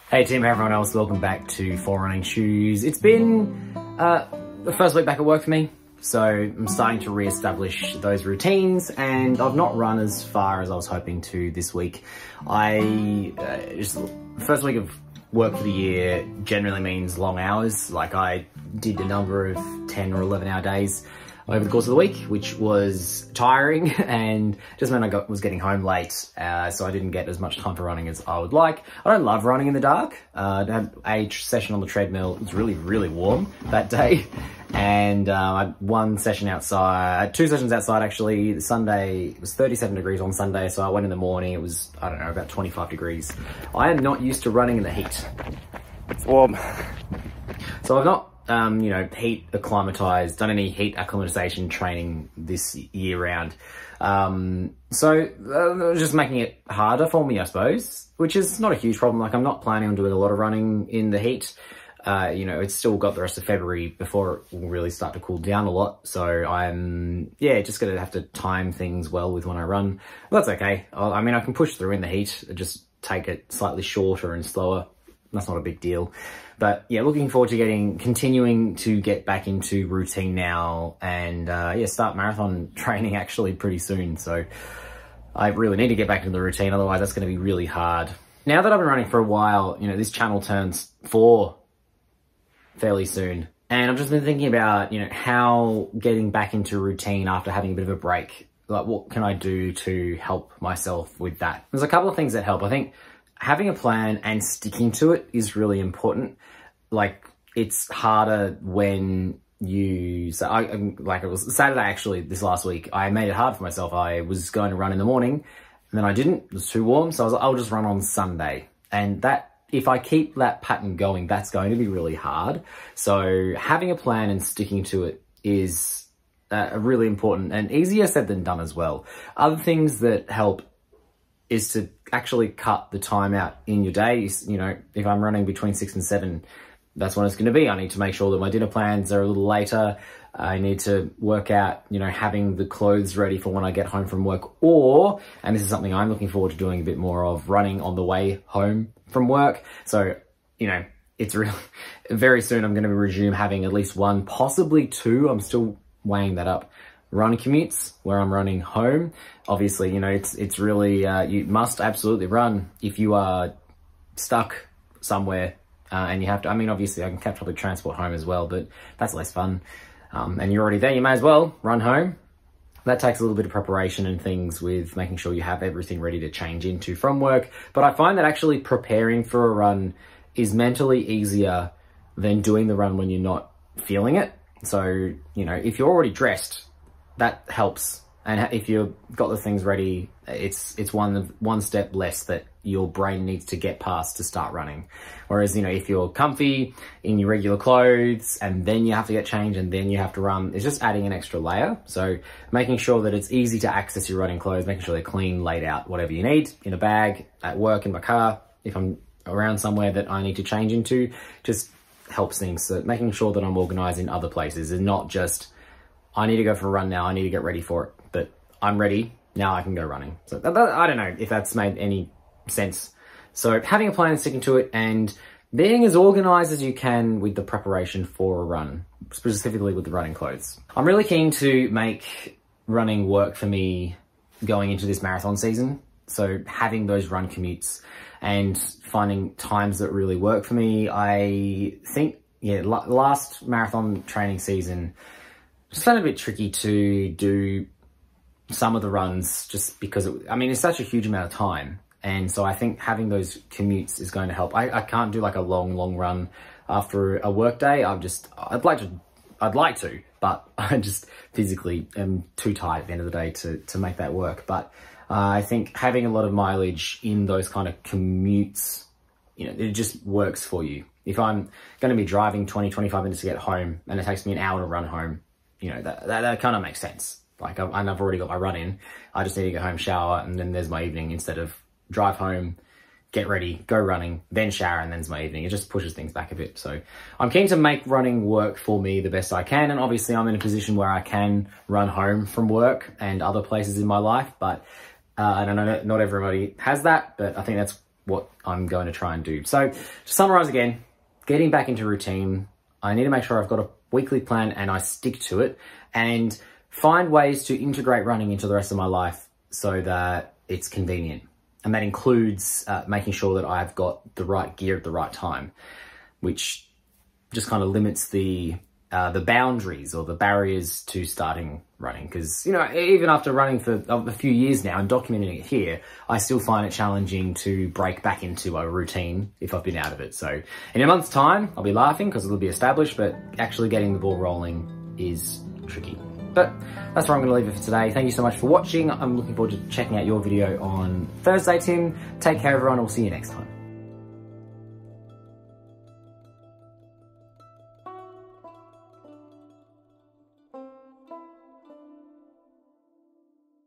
Hey team, hey everyone else, welcome back to For Running Shoes. It's been the first week back at work for me, so I'm starting to re-establish those routines, and I've not run as far as I was hoping to this week. First week of work for the year generally means long hours. Like, I did a number of 10 or 11 hour days over the course of the week, which was tiring and just meant I was getting home late, so I didn't get as much time for running as I would like. I don't love running in the dark. I had a session on the treadmill. It was really, really warm that day, and I had one session outside, two sessions outside actually. Sunday, it was 37 degrees on Sunday, so I went in the morning. It was, I don't know, about 25 degrees. I am not used to running in the heat. It's warm. So I've not heat acclimatized, done any heat acclimatization training this year round. Just making it harder for me, I suppose, which is not a huge problem. Like, I'm not planning on doing a lot of running in the heat. It's still got the rest of February before it will really start to cool down a lot. So I'm, just gonna have to time things well with when I run. Well, that's okay. I can push through in the heat, just take it slightly shorter and slower. That's not a big deal. But yeah, looking forward to continuing to get back into routine now, and start marathon training actually pretty soon. So I really need to get back into the routine, otherwise that's going to be really hard. Now that I've been running for a while, this channel turns 4 fairly soon, and I've just been thinking about, how getting back into routine after having a bit of a break, like, what can I do to help myself with that? There's a couple of things that help. I think having a plan and sticking to it is really important. Like, it's harder when it was Saturday actually, this last week, I made it hard for myself. I was going to run in the morning, and then I didn't, it was too warm. So I was like, I'll just run on Sunday. And that, if I keep that pattern going, that's going to be really hard. So having a plan and sticking to it is really important, and easier said than done as well. Other things that help is to actually cut the time out in your day. If I'm running between 6 and 7, that's when it's going to be. I need to make sure that my dinner plans are a little later. I need to work out, having the clothes ready for when I get home from work, and this is something I'm looking forward to doing a bit more of, running on the way home from work. So, it's really, very soon I'm going to resume having at least 1, possibly 2. I'm still weighing that up. Run commutes where I'm running home. Obviously, it's really, you must absolutely run if you are stuck somewhere and you have to. Obviously I can catch public transport home as well, but that's less fun. And you're already there, you may as well run home. That takes a little bit of preparation and things with making sure you have everything ready to change into from work. But I find that actually preparing for a run is mentally easier than doing the run when you're not feeling it. So, if you're already dressed, that helps. And if you've got the things ready, it's one step less that your brain needs to get past to start running. Whereas, if you're comfy in your regular clothes and then you have to get changed and then you have to run, it's just adding an extra layer. So making sure that it's easy to access your running clothes, making sure they're clean, laid out, whatever you need, in a bag, at work, in my car, if I'm around somewhere that I need to change into, just helps things. So making sure that I'm organized in other places and not just, I need to go for a run now, I need to get ready for it, but I'm ready, now I can go running. So I don't know if that's made any sense. So having a plan and sticking to it, and being as organized as you can with the preparation for a run, specifically with the running clothes. I'm really keen to make running work for me going into this marathon season. So having those run commutes and finding times that really work for me. I think, last marathon training season, it's found it a bit tricky to do some of the runs just because it's such a huge amount of time. And so I think having those commutes is going to help. I can't do like a long run after a work day. I'd like to, but I just physically am too tired at the end of the day to make that work. But I think having a lot of mileage in those kind of commutes, it just works for you. If I'm going to be driving 20, 25 minutes to get home and it takes me an hour to run home, that kind of makes sense. Like, I've already got my run in. I just need to go home, shower, and then there's my evening, instead of drive home, get ready, go running, then shower, and then's my evening. It just pushes things back a bit. So I'm keen to make running work for me the best I can. And obviously I'm in a position where I can run home from work and other places in my life. But I don't know, not everybody has that, but I think that's what I'm going to try and do. So to summarize again, getting back into routine, I need to make sure I've got a weekly plan and I stick to it, and find ways to integrate running into the rest of my life so that it's convenient. And that includes making sure that I've got the right gear at the right time, which just kind of limits the boundaries or the barriers to starting running. Because, you know, even after running for a few years now and documenting it here, I still find it challenging to break back into a routine if I've been out of it. So in a month's time, I'll be laughing because it'll be established, but actually getting the ball rolling is tricky. But that's where I'm going to leave it for today. Thank you so much for watching. I'm looking forward to checking out your video on Thursday, Tim. Take care, everyone. We'll see you next time.